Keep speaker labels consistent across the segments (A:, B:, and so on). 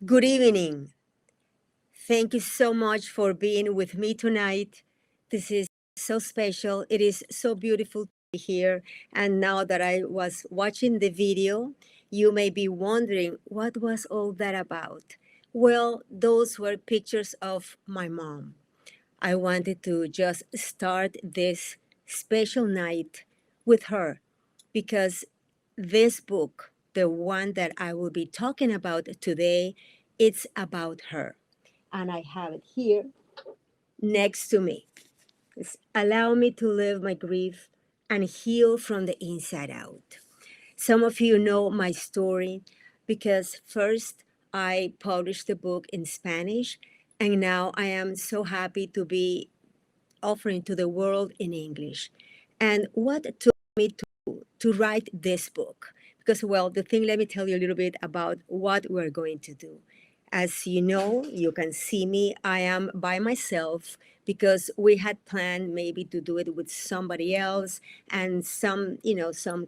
A: Good evening. Thank you so much for being with me tonight. This is so special. It is so beautiful to be here. And now that I was watching the video, you may be wondering what was all that about? Well, those were pictures of my mom. I wanted to just start this special night with her because this book, the one that I will be talking about today, it's about her. And I have it here next to me. Allow me to live my grief and heal from the inside out. Some of you know my story because first I published the book in Spanish, and now I am so happy to be offering to the world in English. And what took me to write this book? Because, well, the thing, let me tell you a little bit about what we're going to do. As you know, you can see me, I am by myself because we had planned maybe to do it with somebody else and some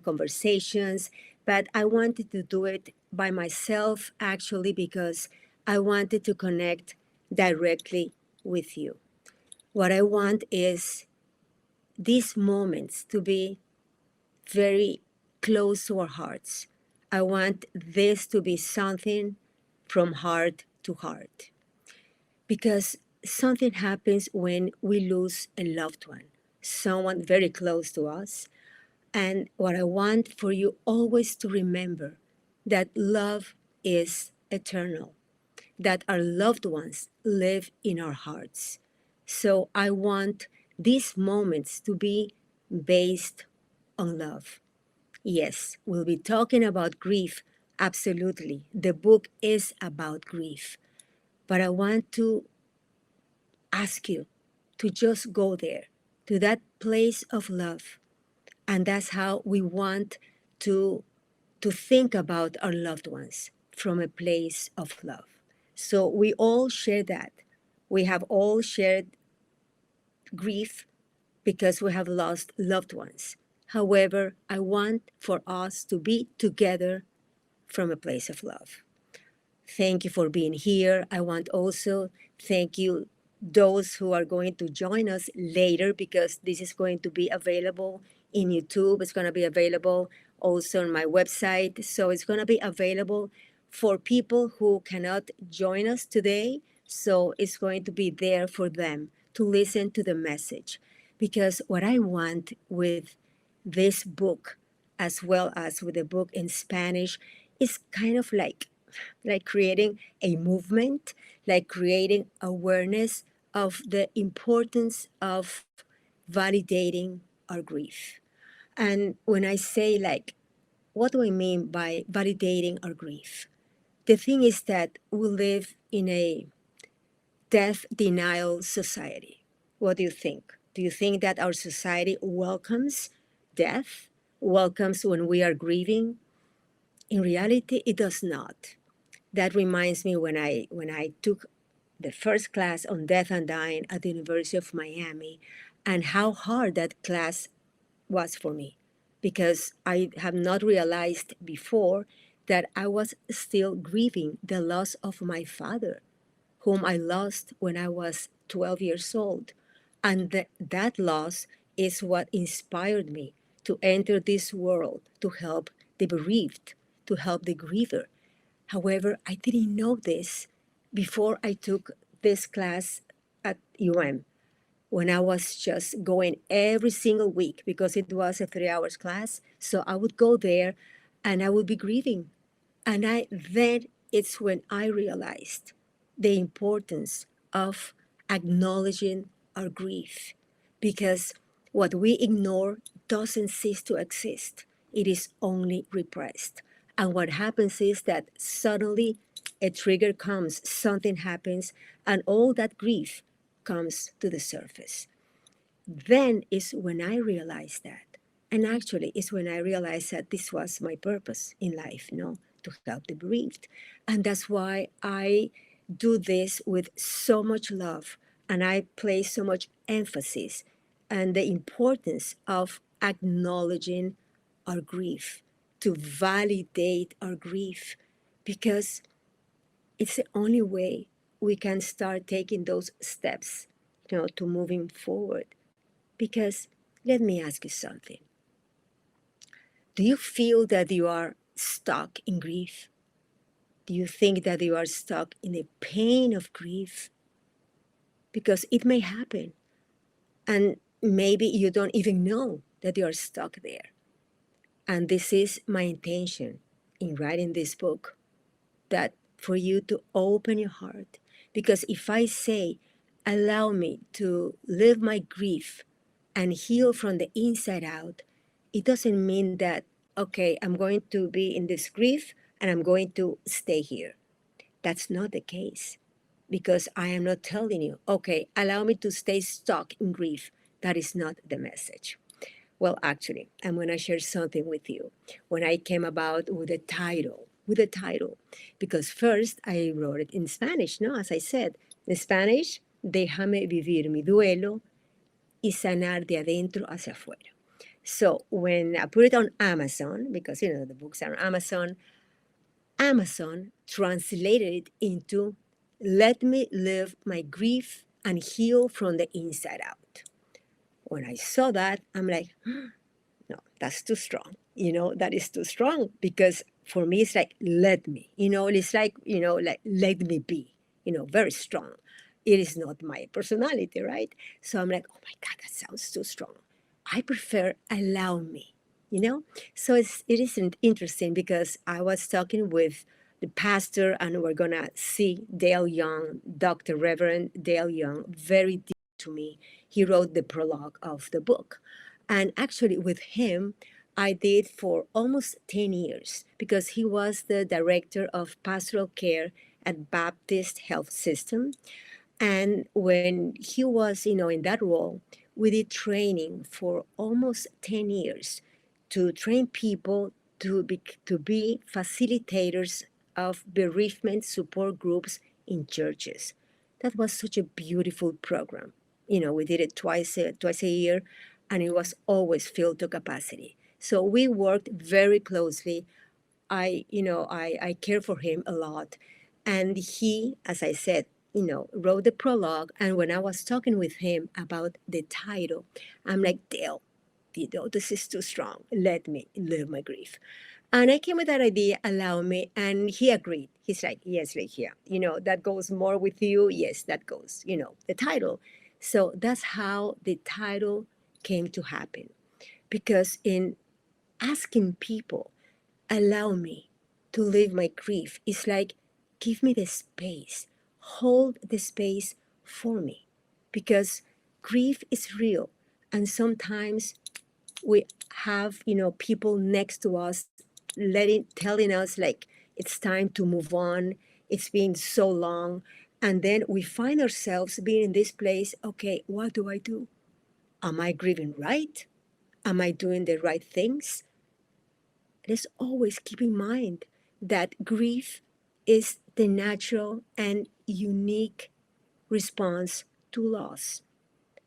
A: conversations, but I wanted to do it by myself actually because I wanted to connect directly with you. What I want is these moments to be very close to our hearts. I want this to be something from heart to heart because something happens when we lose a loved one, someone very close to us. And what I want for you always to remember that love is eternal, that our loved ones live in our hearts. So I want these moments to be based on love. Yes, we'll be talking about grief. Absolutely. The book is about grief. But I want to ask you to just go there, to that place of love. And that's how we want to, to think about our loved ones from a place of love. So we all share that. We have all shared grief because we have lost loved ones. However, I want for us to be together from a place of love. Thank you for being here. I want also thank you those who are going to join us later because this is going to be available in YouTube. It's going to be available also on my website. So it's going to be available for people who cannot join us today. So it's going to be there for them to listen to the message. Because what I want with this book, as well as with the book in Spanish, is kind of like creating a movement, like creating awareness of the importance of validating our grief. And when I say what do I mean by validating our grief? The thing is that we live in a death denial society. What do you think? Do you think that our society welcomes death, welcomes when we are grieving? In reality, it does not. That reminds me when I took the first class on death and dying at the University of Miami and how hard that class was for me because I have not realized before that I was still grieving the loss of my father, whom I lost when I was 12 years old. And that loss is what inspired me to enter this world to help the bereaved, to help the griever. However, I didn't know this before I took this class at UM when I was just going every single week because it was a 3 hours class. So I would go there and I would be grieving. And then it's when I realized the importance of acknowledging our grief because what we ignore doesn't cease to exist. It is only repressed. And what happens is that suddenly a trigger comes, something happens, and all that grief comes to the surface. Then is when I realized that. And actually, it's when I realized that this was my purpose in life, to help the bereaved. And that's why I do this with so much love and I place so much emphasis on the importance of acknowledging our grief, to validate our grief, because it's the only way we can start taking those steps, to moving forward. Because let me ask you something. Do you feel that you are stuck in grief? Do you think that you are stuck in the pain of grief? Because it may happen, and maybe you don't even know that you are stuck there. And this is my intention in writing this book, that for you to open your heart. Because if I say, allow me to live my grief and heal from the inside out, it doesn't mean that, okay, I'm going to be in this grief and I'm going to stay here. That's not the case. Because I am not telling you, okay, allow me to stay stuck in grief. That is not the message. Well, actually, I'm going to share something with you. When I came about with the title, because first I wrote it in Spanish, no? As I said, in Spanish, déjame vivir mi duelo y sanar de adentro hacia afuera. So when I put it on Amazon, because, the books are on Amazon, Amazon translated it into let me live my grief and heal from the inside out. When I saw that, I'm like, no, that's too strong. That is too strong, because for me, it's like, let me, it's like let me be, very strong. It is not my personality, right? So I'm like, oh my God, that sounds too strong. I prefer allow me, you know? So it isn't interesting, because I was talking with the pastor, and we're going to see Dale Young, Dr. Reverend Dale Young, very deep to me. He wrote the prologue of the book. And actually, with him, I did for almost 10 years, because he was the director of pastoral care at Baptist Health System. And when he was, in that role, we did training for almost 10 years to train people to be facilitators of bereavement support groups in churches. That was such a beautiful program. We did it twice a year, and it was always filled to capacity. So we worked very closely. I care for him a lot. And he, as I said, wrote the prologue. And when I was talking with him about the title, I'm like, Dale, this is too strong. Let me live my grief. And I came with that idea, allow me, and he agreed. He's like, yes, Ligia, that goes more with you. Yes, that goes, the title. So that's how the title came to happen. Because in asking people, allow me to live my grief, it's like, give me the space, hold the space for me. Because grief is real. And sometimes we have, people next to us telling us like it's time to move on. It's been so long. And then we find ourselves being in this place. Okay, what do I do? Am I grieving right? Am I doing the right things? Let's always keep in mind that grief is the natural and unique response to loss.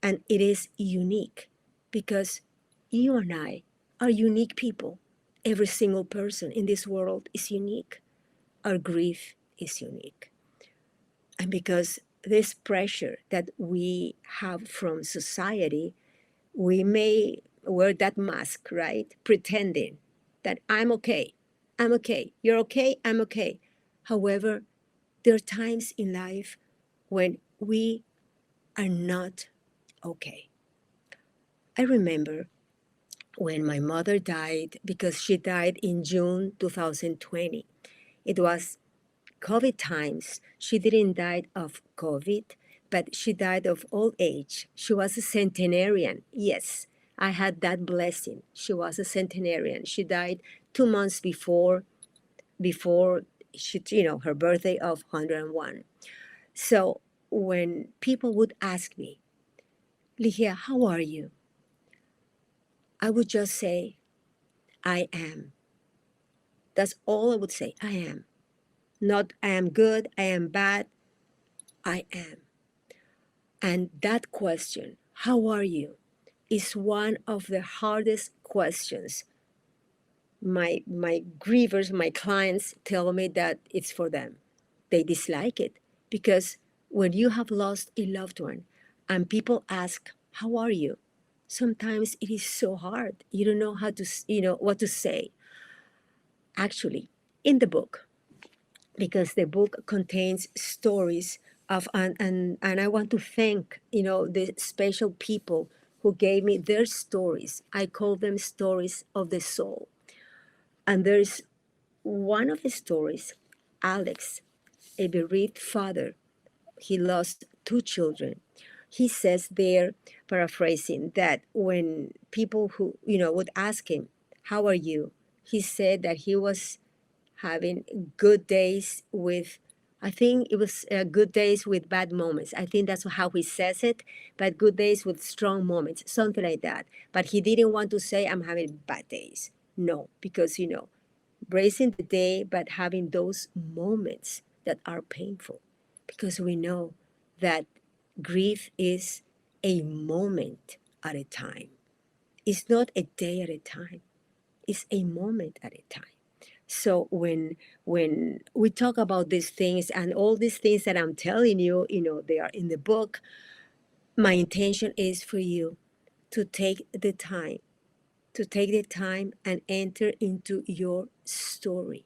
A: And it is unique because you and I are unique people. Every single person in this world is unique. Our grief is unique. And because this pressure that we have from society, we may wear that mask, right? Pretending that I'm okay. I'm okay. You're okay. I'm okay. However, there are times in life when we are not okay. I remember when my mother died, because she died in June 2020. It was COVID times. She didn't die of COVID, but she died of old age. She was a centenarian. Yes, I had that blessing. She was a centenarian. She died 2 months before she, her birthday of 101. So when people would ask me, Ligia, how are you? I would just say, I am. That's all I would say. I am. Not I am good, I am bad. I am. And that question, how are you, is one of the hardest questions. My grievers, my clients tell me that it's for them. they dislike it, because when you have lost a loved one and people ask, how are you? Sometimes it is so hard. You don't know how to, what to say. Actually, in the book, because the book contains stories of, and I want to thank, the special people who gave me their stories. I call them stories of the soul. And there's one of the stories, Alex, a bereaved father. He lost two children. He says there, paraphrasing, that when people who, would ask him, how are you? He said that he was having good days with, I think it was good days with bad moments. I think that's how he says it, but good days with strong moments, something like that. But he didn't want to say, I'm having bad days. No, because, bracing the day, but having those moments that are painful, because we know that grief is a moment at a time. It's not a day at a time. It's a moment at a time. So when we talk about these things and all these things that I'm telling you, they are in the book. My intention is for you to take the time and enter into your story.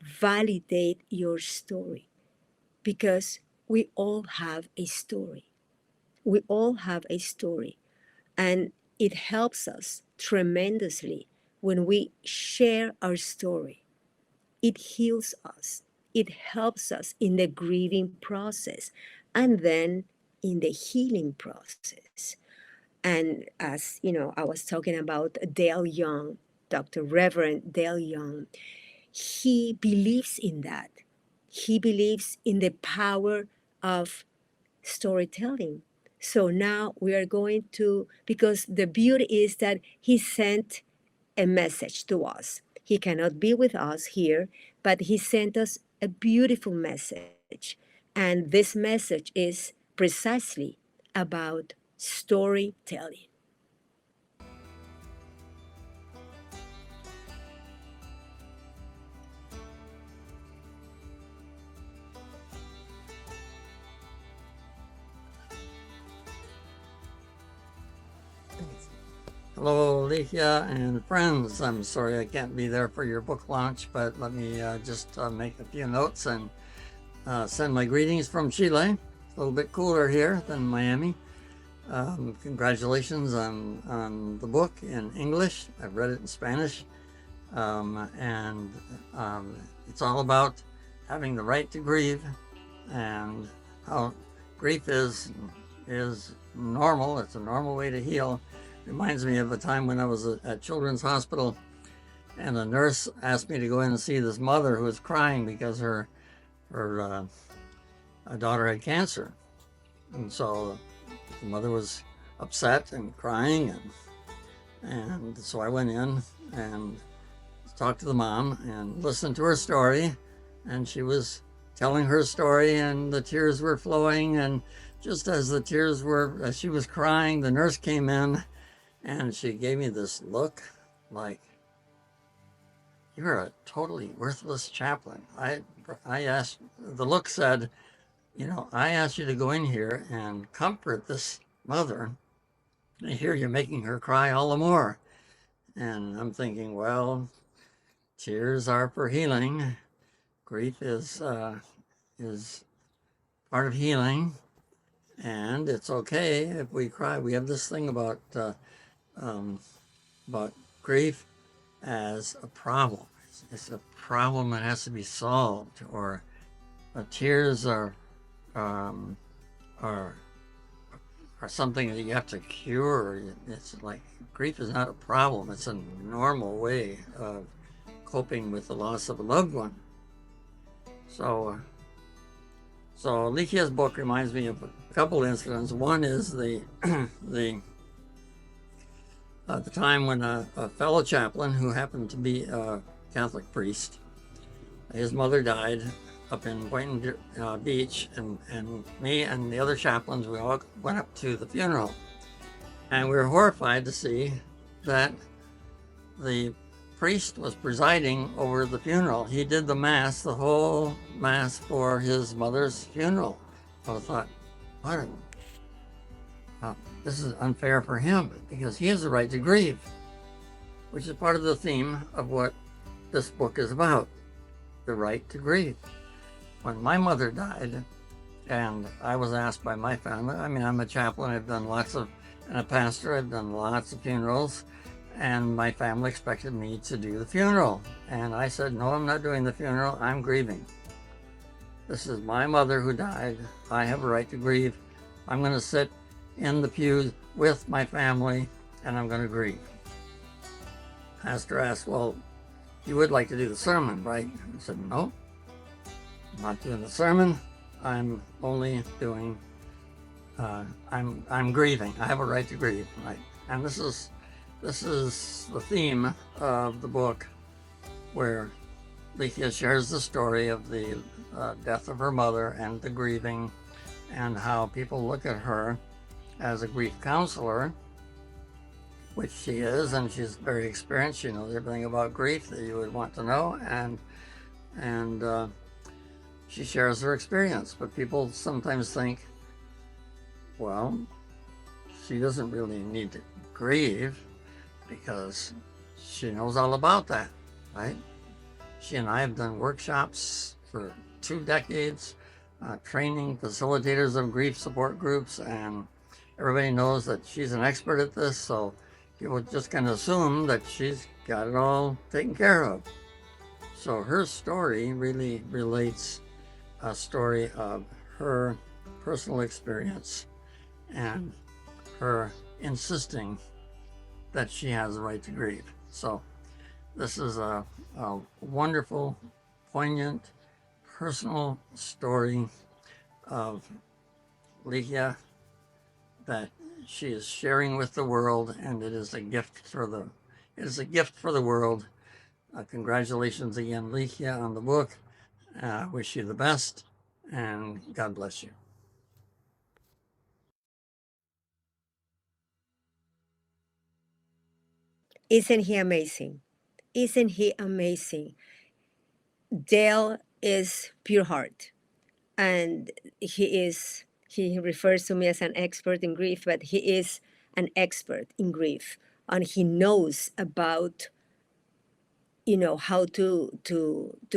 A: Validate your story, because we all have a story. We all have a story. And it helps us tremendously when we share our story. It heals us. It helps us in the grieving process and then in the healing process. And as I was talking about Dale Young, Dr. Reverend Dale Young, he believes in that. He believes in the power of storytelling. So now we are going to, because the beauty is that he sent a message to us. He cannot be with us here, but he sent us a beautiful message. And this message is precisely about storytelling.
B: Hello, Ligia and friends. I'm sorry I can't be there for your book launch, but let me just make a few notes and send my greetings from Chile. It's a little bit cooler here than Miami. Congratulations on the book in English. I've read it in Spanish. And it's all about having the right to grieve, and how grief is normal. It's a normal way to heal. Reminds me of a time when I was at Children's Hospital, and a nurse asked me to go in and see this mother who was crying because her daughter had cancer. And so the mother was upset and crying, and so I went in and talked to the mom and listened to her story, and she was telling her story, and the tears were flowing. And just as she was crying, the nurse came in and she gave me this look like, you're a totally worthless chaplain. I asked, the look said, I asked you to go in here and comfort this mother, and here you're making her cry all the more. And I'm thinking, well, tears are for healing. Grief is part of healing, and it's okay if we cry. We have this thing about grief as a problem. It's a problem that has to be solved, or tears are something that you have to cure. It's like grief is not a problem. It's a normal way of coping with the loss of a loved one. So Ligia's book reminds me of a couple incidents. One is the time when a fellow chaplain who happened to be a Catholic priest, his mother died up in Boynton Beach, and me and the other chaplains, we all went up to the funeral, and we were horrified to see that the priest was presiding over the funeral. He did the mass, the whole mass for his mother's funeral. I thought, what? This is unfair for him because he has the right to grieve, which is part of the theme of what this book is about, the right to grieve. When my mother died, and I was asked by my family, I mean, I'm a chaplain, and a pastor, I've done lots of funerals, and my family expected me to do the funeral. And I said, no, I'm not doing the funeral, I'm grieving. This is my mother who died. I have a right to grieve. I'm going to sit in the pews with my family, and I'm going to grieve. Pastor asked, well, you would like to do the sermon, right? I said, no, I'm not doing the sermon. I'm only doing, I'm grieving. I have a right to grieve, right? And this is the theme of the book, where Ligia shares the story of the death of her mother and the grieving, and how people look at her as a grief counselor, which she is, and she's very experienced. She knows everything about grief that you would want to know, and she shares her experience. But people sometimes think, well, she doesn't really need to grieve because she knows all about that, right? She and I have done workshops for 2 decades, training facilitators of grief support groups, and everybody knows that she's an expert at this, so people just kind of assume that she's got it all taken care of. So her story really relates a story of her personal experience and her insisting that she has the right to grieve. So this is a wonderful, poignant, personal story of Ligia that she is sharing with the world, and it is a gift for the world. Congratulations again, Ligia, on the book. I wish you the best, and God bless you.
A: Isn't he amazing? Isn't he amazing? Dale is pure heart, and he refers to me as an expert in grief, but he is an expert in grief, and he knows about how to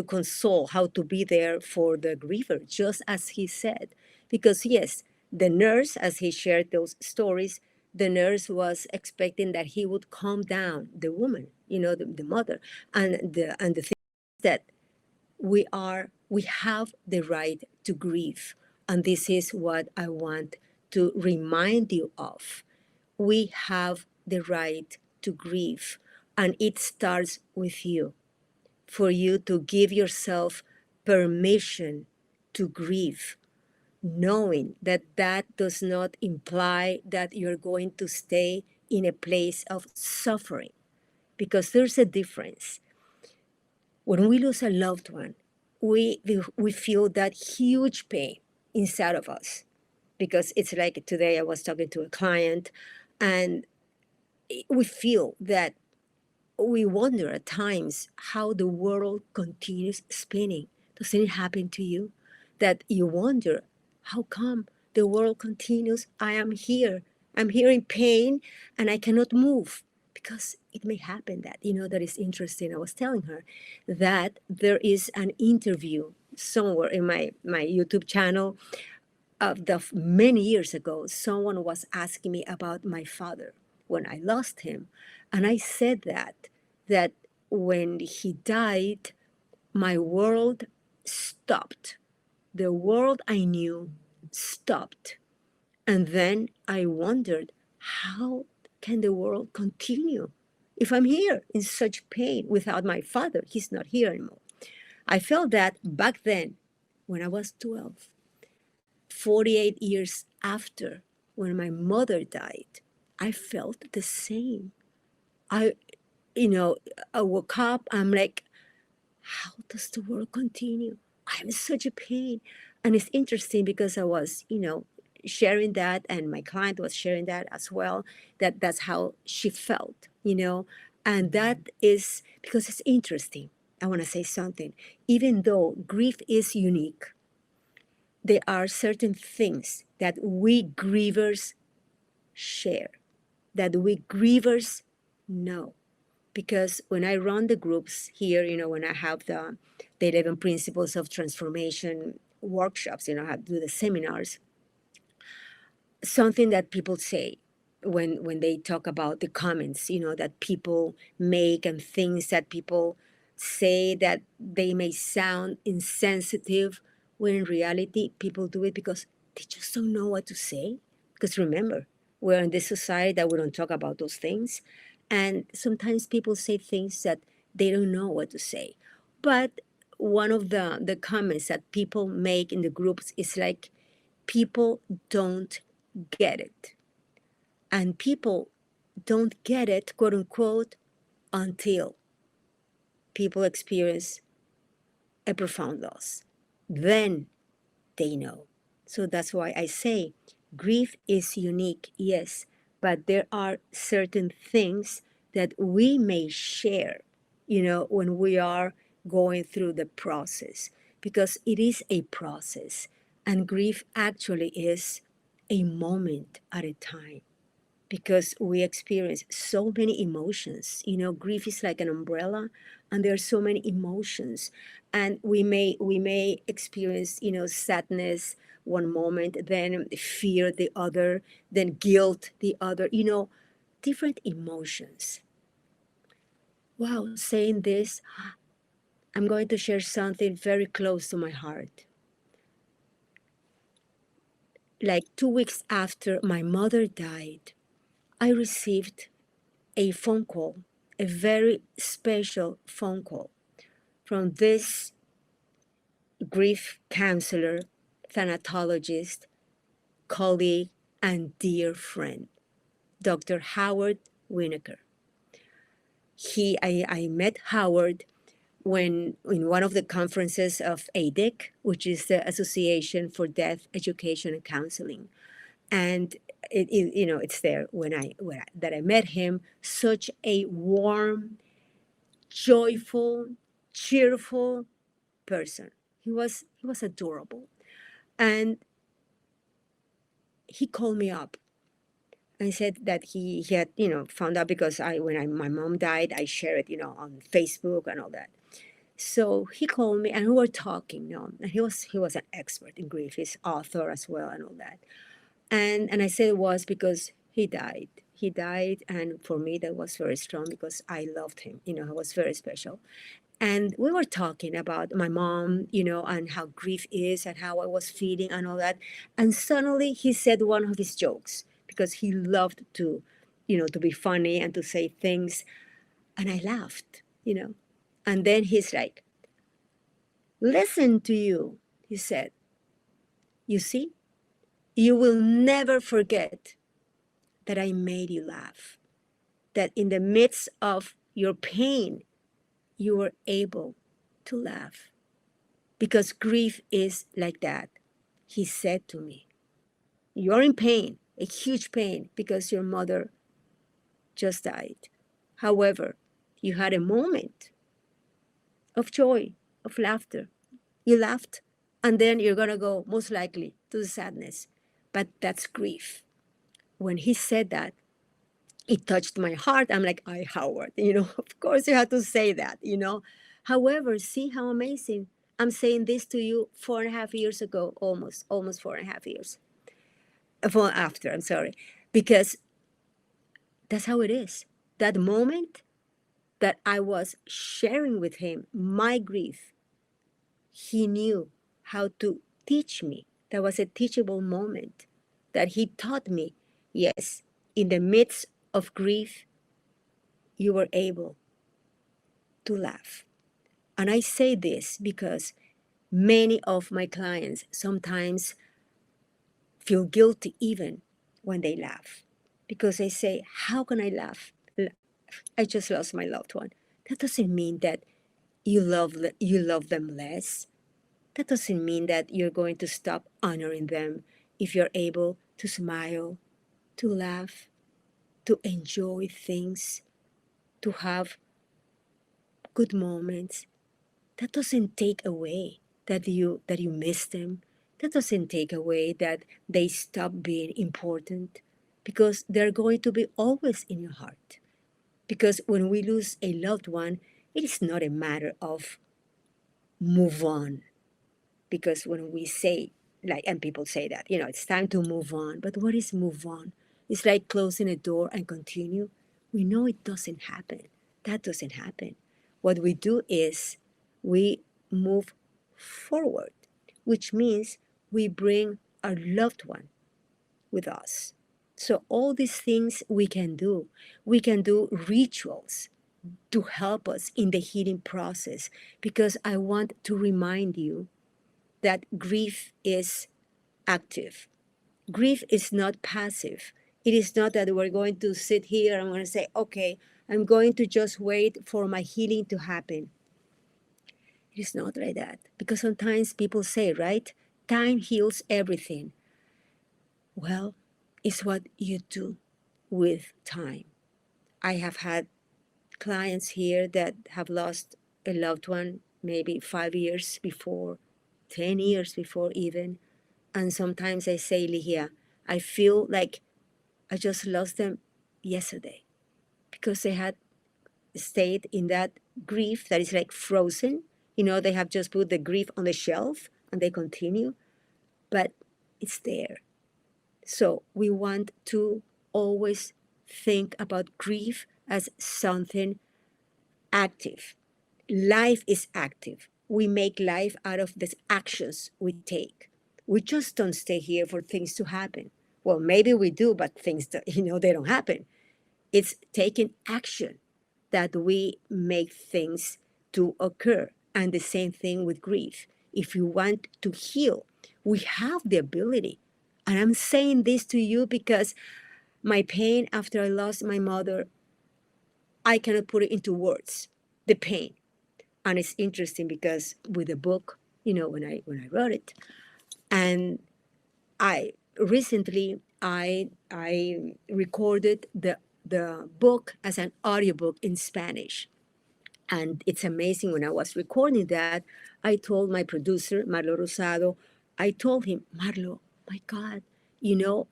A: console, how to be there for the griever, just as he said. Because yes, the nurse, as he shared those stories, the nurse was expecting that he would calm down the woman, the mother, and the thing is that we have the right to grieve, and this is what I want to remind you of. We have the right to grieve, and it starts with you, for you to give yourself permission to grieve, knowing that that does not imply that you're going to stay in a place of suffering, because there's a difference. When we lose a loved one, we feel that huge pain inside of us, because it's like today I was talking to a client, and we feel that we wonder at times how the world continues spinning. Doesn't it happen to you that you wonder, how come the world continues? I'm here in pain, and I cannot move. Because it may happen that, that is interesting. I was telling her that there is an interview somewhere in my YouTube channel of the many years ago. Someone was asking me about my father when I lost him, and I said that when he died, my world stopped. The world I knew stopped. And then I wondered, how can the world continue if I'm here in such pain without my father? He's not here anymore. I felt that back then when I was 12, 48 years after, when my mother died, I felt the same. I, I woke up, I'm like, how does the world continue? I'm in such a pain. And it's interesting because I was, sharing that, and my client was sharing that as well, that that's how she felt, And that is because it's interesting. I want to say something. Even though grief is unique, there are certain things that we grievers share, that we grievers know. Because when I run the groups here, when I have the 11 principles of transformation workshops, I have to do the seminars, something that people say when they talk about the comments, that people make, and things that people say that they may sound insensitive, when in reality people do it because they just don't know what to say. Because remember, we're in this society that we don't talk about those things, and sometimes people say things that they don't know what to say. But one of the comments that people make in the groups is like, people don't get it. And people don't get it, quote unquote, until people experience a profound loss. Then they know. So that's why I say grief is unique, yes, but there are certain things that we may share, when we are going through the process, because it is a process, and grief actually is a moment at a time, because we experience so many emotions. Grief is like an umbrella, and there are so many emotions, and we may experience, sadness one moment, then fear the other, then guilt the other. Different emotions. Wow, saying this, I'm going to share something very close to my heart. Like 2 weeks after my mother died, I received a phone call, a very special phone call from this grief counselor, thanatologist, colleague, and dear friend, Dr. Howard Winokur. I met Howard when in one of the conferences of ADEC, which is the Association for Death Education and Counseling. And it's there that I met him. Such a warm, joyful, cheerful person. He was adorable. And he called me up and said that he had, found out, because my mom died, I shared it, on Facebook and all that. So he called me and we were talking, and he was an expert in grief. He's author as well and all that. And I said it was because he died. He died, and for me that was very strong because I loved him. He was very special. And we were talking about my mom, and how grief is and how I was feeling and all that. And suddenly he said one of his jokes, because he loved to be funny and to say things. And I laughed. And then he's like, listen to you, he said. You see, you will never forget that I made you laugh, that in the midst of your pain, you were able to laugh. Because grief is like that. He said to me, you're in pain, a huge pain, because your mother just died. However, you had a moment of joy, of laughter. You laughed, and then you're going to go, most likely, to the sadness. But that's grief. When he said that, it touched my heart. I'm like, I, Howard, of course you had to say that. However, see how amazing. I'm saying this to you 4.5 years ago, almost 4.5 years. After, I'm sorry. Because that's how it is. That moment that I was sharing with him my grief, he knew how to teach me. That was a teachable moment that he taught me. Yes, in the midst of grief, you were able to laugh. And I say this because many of my clients sometimes feel guilty even when they laugh, because they say, how can I laugh? I just lost my loved one. That doesn't mean that you love them less. That doesn't mean that you're going to stop honoring them if you're able to smile, to laugh, to enjoy things, to have good moments. That doesn't take away that you miss them. That doesn't take away that they stop being important, because they're going to be always in your heart. Because when we lose a loved one, it is not a matter of move on. Because when we say, like, and people say that, it's time to move on, but what is move on? It's like closing a door and continue. We know it doesn't happen. That doesn't happen. What we do is we move forward, which means we bring our loved one with us. So all these things we can do. We can do rituals to help us in the healing process, because I want to remind you that grief is active. Grief is not passive. It is not that we're going to sit here and we're going to say, okay, I'm going to just wait for my healing to happen. It is not like that. Because sometimes people say, right, time heals everything. Well, it's what you do with time. I have had clients here that have lost a loved one maybe 5 years before, 10 years before even. And sometimes I say, Ligia, I feel like I just lost them yesterday, because they had stayed in that grief that is like frozen. They have just put the grief on the shelf and they continue, but it's there. So we want to always think about grief as something active. Life is active. We make life out of the actions we take. We just don't stay here for things to happen. Well, maybe we do, but things that, they don't happen. It's taking action that we make things to occur. And the same thing with grief. If you want to heal, we have the ability. And I'm saying this to you because my pain after I lost my mother, I cannot put it into words. The pain. And it's interesting because with the book, when I wrote it, and I recently I recorded the book as an audiobook in Spanish. And it's amazing. When I was recording that, I told my producer, Marlo Rosado, I told him, Marlo, my God, I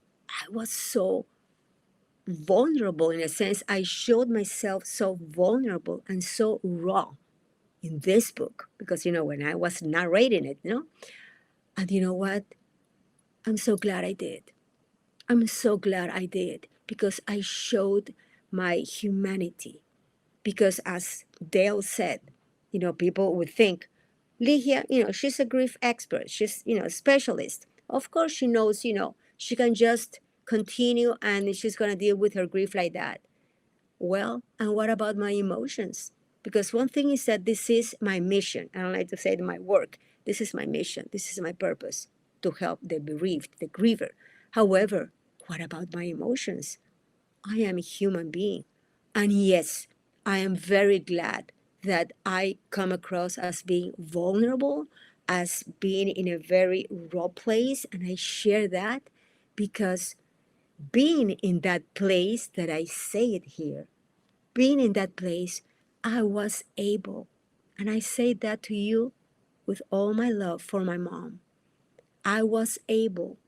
A: was so vulnerable. In a sense, I showed myself so vulnerable and so raw in this book, because when I was narrating it, and you know what, I'm so glad I did. I'm so glad I did, because I showed my humanity. Because as Dale said, people would think, Ligia, she's a grief expert, she's a specialist, of course she knows, she can just continue and she's going to deal with her grief like that. Well, and what about my emotions? Because one thing is that this is my mission. I don't like to say it my work. This is my mission. This is my purpose, to help the bereaved, the griever. However, what about my emotions? I am a human being. And yes, I am very glad that I come across as being vulnerable, as being in a very raw place. And I share that because being in that place that I say it here, being in that place, I was able, and I say that to you with all my love for my mom, I was able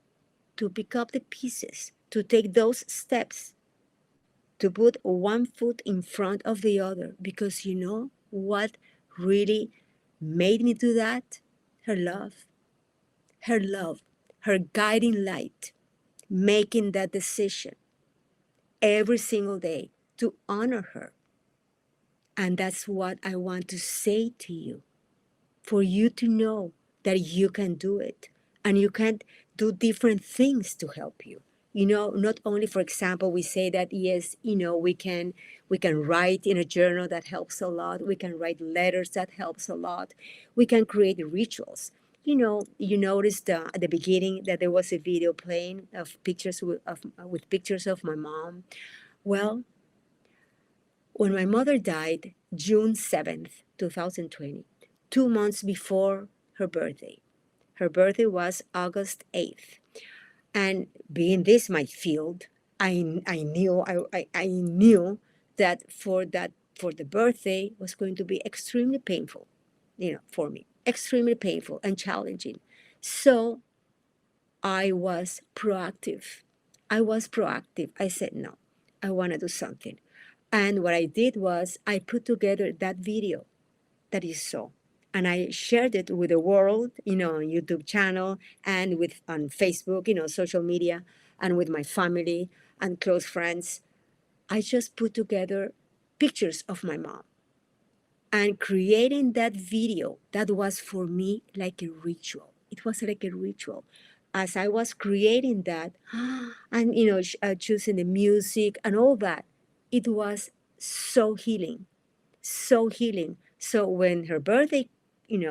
A: to pick up the pieces, to take those steps, to put one foot in front of the other, because you know what really made me do that? Her love, her love, her guiding light, making that decision every single day to honor her. And that's what I want to say to you, for you to know that you can do it and you can do different things to help you. Not only, for example, we say that, yes, we can write in a journal, that helps a lot. We can write letters, that helps a lot. We can create rituals. You noticed at the beginning that there was a video playing of pictures with pictures of my mom. Well, when my mother died, June 7th, 2020, 2 months before her birthday was August 8th. And being this my field, I knew that for that for the birthday was going to be extremely painful, for me, extremely painful and challenging. So I was proactive. I said, no, I want to do something. And what I did was I put together that video that you saw. And I shared it with the world, on YouTube channel and with on Facebook, social media, and with my family and close friends. I just put together pictures of my mom, and creating that video, that was for me like a ritual. It was like a ritual. As I was creating that, and choosing the music and all that, it was so healing, so healing. So when her birthday,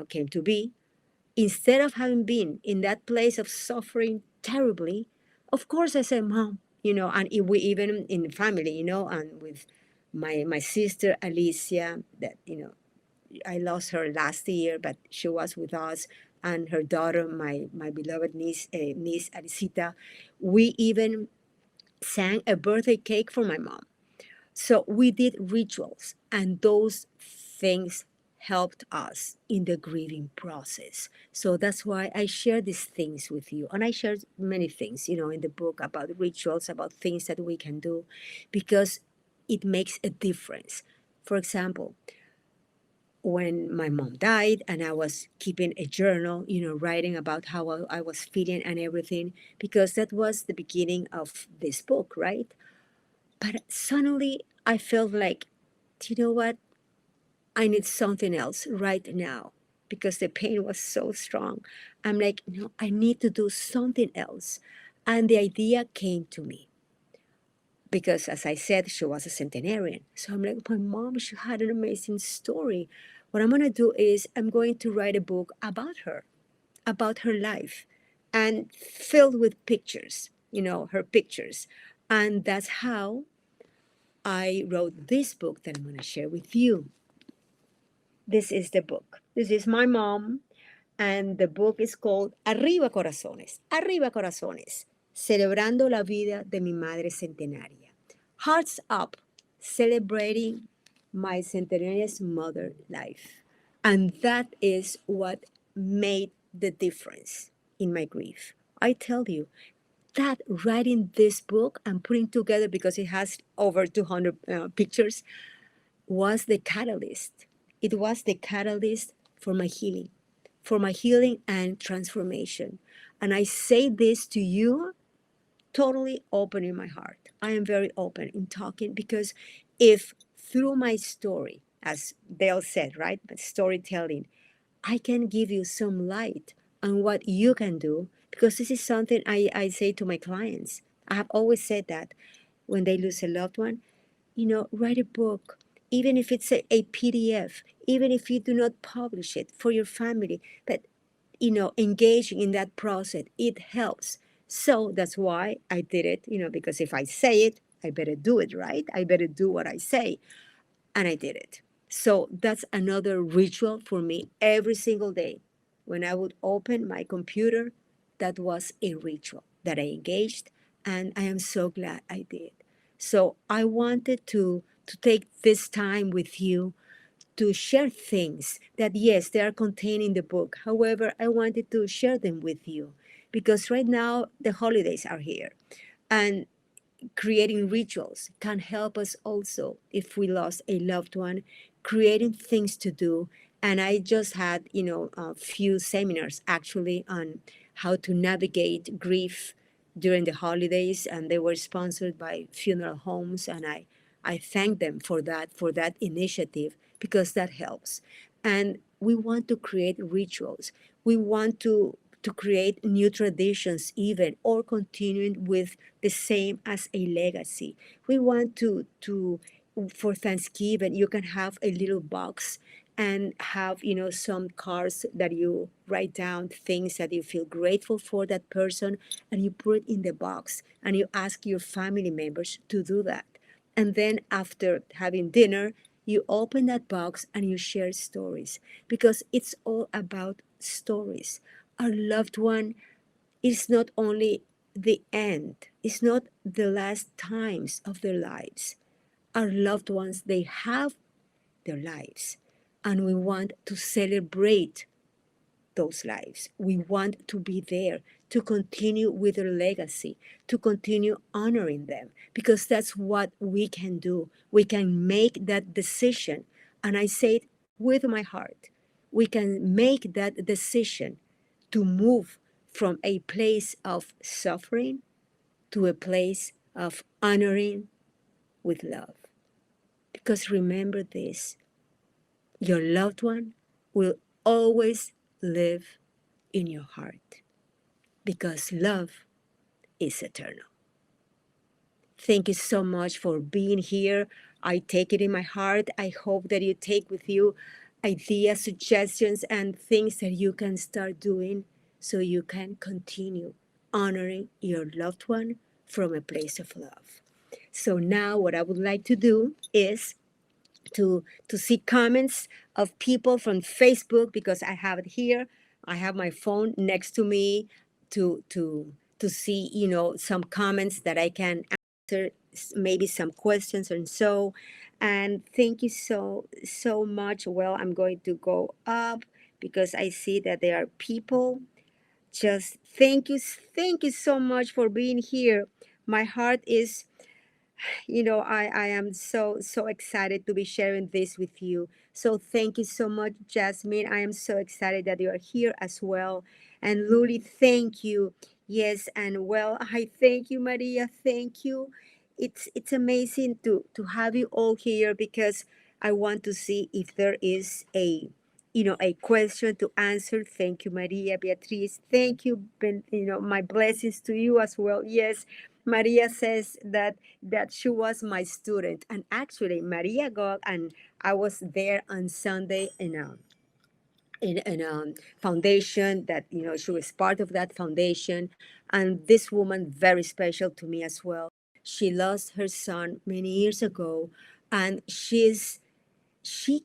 A: came to be, instead of having been in that place of suffering terribly, of course I said, Mom, and we even in family, and with my sister Alicia, that I lost her last year, but she was with us, and her daughter, my beloved niece Alicita. We even sang a birthday cake for my mom. So we did rituals, and those things helped us in the grieving process. So that's why I share these things with you. And I share many things, in the book about rituals, about things that we can do, because it makes a difference. For example, when my mom died and I was keeping a journal, writing about how I was feeling and everything, because that was the beginning of this book, right? But suddenly I felt like, you know what? I need something else right now, because the pain was so strong. I'm like, no, I need to do something else. And the idea came to me because, as I said, she was a centenarian. So I'm like, my mom, she had an amazing story. What I'm going to do is I'm going to write a book about her life, and filled with pictures, her pictures. And that's how I wrote this book that I'm going to share with you. This is the book. This is my mom, and the book is called Arriba Corazones, celebrando la vida de mi madre centenaria. Hearts up, celebrating my centenarian's mother life. And that is what made the difference in my grief. I tell you, that writing this book and putting together, because it has over 200 pictures, was the catalyst. It was the catalyst for my healing and transformation. And I say this to you totally open in my heart. I am very open in talking, because if through my story, as Dale said, right, storytelling, I can give you some light on what you can do, because this is something I say to my clients. I have always said that when they lose a loved one, write a book, even if it's a PDF, even if you do not publish it for your family, but engaging in that process, it helps. So that's why I did it, because if I say it, I better do it, right? I better do what I say. And I did it. So that's another ritual for me every single day. When I would open my computer, that was a ritual that I engaged, and I am so glad I did. So I wanted to take this time with you to share things that, yes, they are contained in the book. However, I wanted to share them with you, because right now the holidays are here, and creating rituals can help us also if we lost a loved one, creating things to do. And I just had a few seminars actually on how to navigate grief during the holidays, and they were sponsored by funeral homes, and I thank them for that initiative, because that helps. And we want to create rituals. We want to create new traditions, even, or continuing with the same as a legacy. We want to for Thanksgiving, you can have a little box and have some cards that you write down things that you feel grateful for that person, and you put it in the box, and you ask your family members to do that. And then after having dinner, you open that box and you share stories, because it's all about stories. Our loved one is not only the end, it's not the last times of their lives. Our loved ones, they have their lives. And we want to celebrate those lives. We want to be there to continue with their legacy, to continue honoring them, because that's what we can do. We can make that decision. And I say it with my heart. We can make that decision to move from a place of suffering to a place of honoring with love. Because remember this, your loved one will always live in your heart because love is eternal. Thank you so much for being here. I take it in my heart. I hope that you take with you ideas, suggestions, and things that you can start doing so you can continue honoring your loved one from a place of love. So now what I would like to do is to see comments of people from Facebook because I have it here. I have my phone next to me to see, some comments that I can answer, maybe some questions and so. And thank you so much. Well, I'm going to go up because I see that there are people. Just thank you so much for being here. My heart is, I am so excited to be sharing this with you. So thank you so much, Jasmine. I am so excited that you are here as well. And Luli, thank you. Yes, and well, I thank you, Maria. Thank you. It's amazing to have you all here because I want to see if there is a question to answer. Thank you, Maria, Beatriz. Thank you, my blessings to you as well. Yes, Maria says that she was my student, and actually Maria got, and I was there on Sunday in a foundation that, she was part of that foundation. And this woman very special to me as well. She lost her son many years ago, and she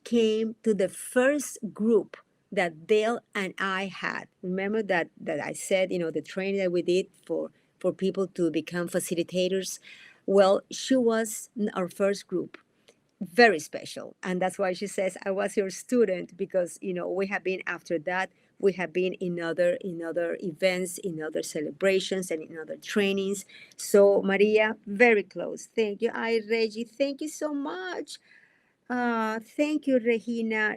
A: came to the first group that Dale and I had. Remember that I said, the training that we did for people to become facilitators. Well, she was in our first group, very special. And that's why she says, I was your student, because, we have been after that. We have been in other events, in other celebrations, and in other trainings. So Maria, very close. Thank you. I, Reggie, thank you so much. Thank you, Regina.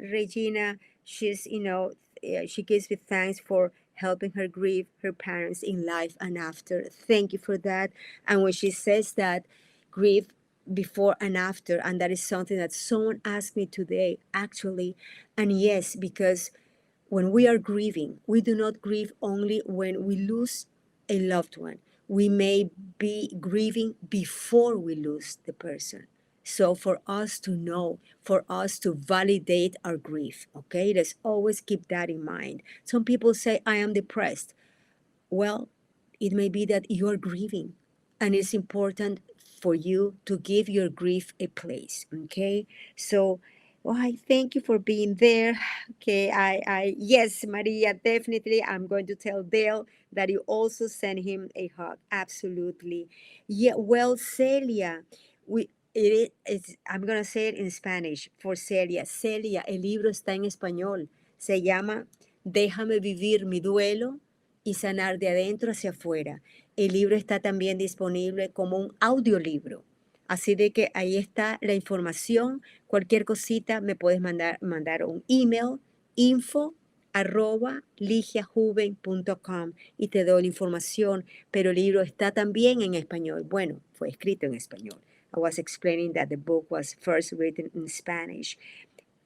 A: She's, she gives me thanks for helping her grieve her parents in life and after. Thank you for that. And when she says that, grieve before and after, and that is something that someone asked me today, actually. And yes, because when we are grieving, we do not grieve only when we lose a loved one. We may be grieving before we lose the person. So for us to know, for us to validate our grief, okay? Let's always keep that in mind. Some people say, I am depressed. Well, it may be that you are grieving, and it's important for you to give your grief a place. Okay, so well, I thank you for being there. Okay, yes, Maria, definitely. I'm going to tell Dale that you also send him a hug. Absolutely. Yeah. Well, Celia, I'm gonna say it in Spanish for Celia. Celia, el libro está en español. Se llama Déjame vivir mi duelo y sanar de adentro hacia afuera. El libro está también disponible como un audiolibro. Así de que ahí está la información. Cualquier cosita me puedes mandar un email, info@ligiahouben.com, y te doy la información. Pero el libro está también en español. Bueno, fue escrito en español. I was explaining that the book was first written in Spanish.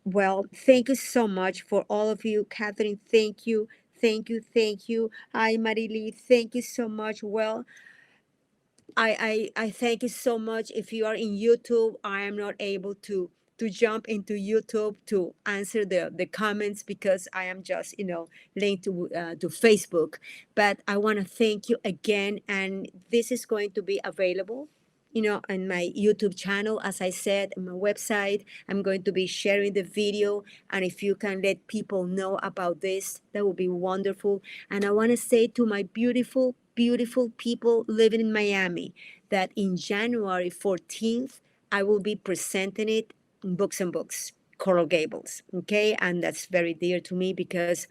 A: Well, thank you so much for all of you. Catherine, thank you. Thank you. Thank you. Hi, Marily. Thank you so much. Well, I thank you so much. If you are in YouTube, I am not able to jump into YouTube to answer the comments because I am just, linked to Facebook. But I want to thank you again. And this is going to be available, on my YouTube channel. As I said, on my website, I'm going to be sharing the video. And if you can let people know about this, that would be wonderful. And I want to say to my beautiful, beautiful people living in Miami that in January 14th, I will be presenting it in Books and Books. Coral Gables. Okay, and that's very dear to me because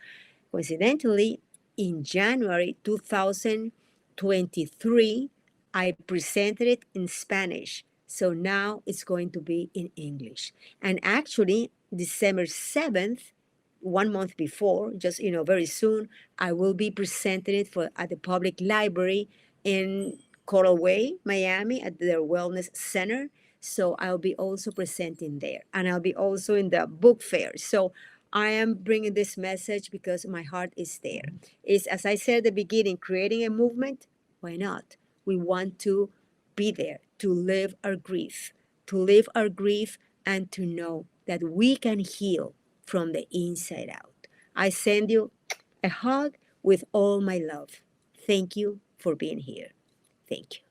A: coincidentally, in January 2023, I presented it in Spanish. So now it's going to be in English. And actually, December 7th, 1 month before, just very soon, I will be presenting it at the public library in Coral Way, Miami, at their wellness center. So I'll be also presenting there, and I'll be also in the book fair. So I am bringing this message because my heart is there. Is, as I said at the beginning, creating a movement. Why not? We want to be there to live our grief, and to know that we can heal from the inside out. I send you a hug with all my love. Thank you for being here. Thank you.